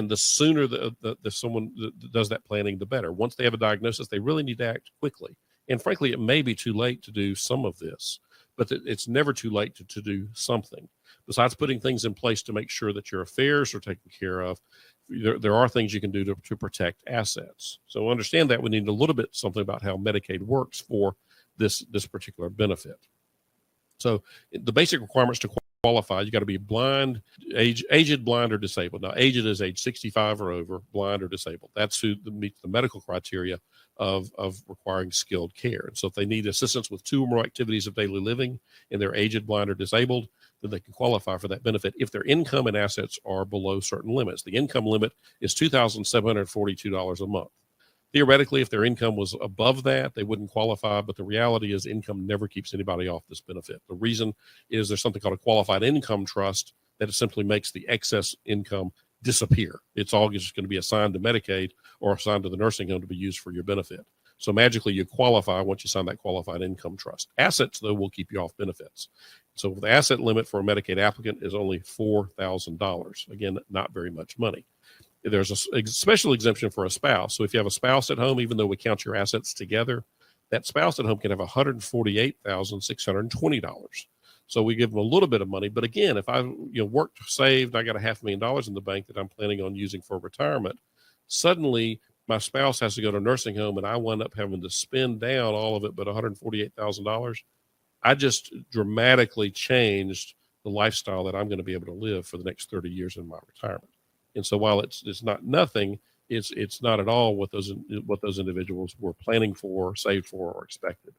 the sooner the someone that does that planning, the better. Once they have a diagnosis, they really need to act quickly. And frankly, it may be too late to do some of this, but it's never too late to do something. Besides putting things in place to make sure that your affairs are taken care of, there are things you can do to protect assets. So understand that we need a little bit something about how Medicaid works for this particular benefit. So the basic requirements to qualify, you got to be blind, aged, blind, or disabled. Now, aged is age 65 or over, blind or disabled. That's who meets the medical criteria of requiring skilled care. And so if they need assistance with 2 or more activities of daily living and they're aged, blind, or disabled, then they can qualify for that benefit if their income and assets are below certain limits. The income limit is $2,742 a month. Theoretically, if their income was above that, they wouldn't qualify, but the reality is income never keeps anybody off this benefit. The reason is there's something called a qualified income trust that simply makes the excess income disappear. It's all just going to be assigned to Medicaid or assigned to the nursing home to be used for your benefit. So magically you qualify once you sign that qualified income trust. Assets, though, will keep you off benefits. So the asset limit for a Medicaid applicant is only $4,000. Again, not very much money. There's a special exemption for a spouse. So if you have a spouse at home, even though we count your assets together, that spouse at home can have $148,620. So we give them a little bit of money. But again, if I worked, saved, I got $500,000 in the bank that I'm planning on using for retirement, suddenly my spouse has to go to a nursing home and I wind up having to spend down all of it but $148,000. I just dramatically changed the lifestyle that I'm going to be able to live for the next 30 years in my retirement. And so while it's not nothing, it's not at all what those individuals were planning for, saved for, or expected.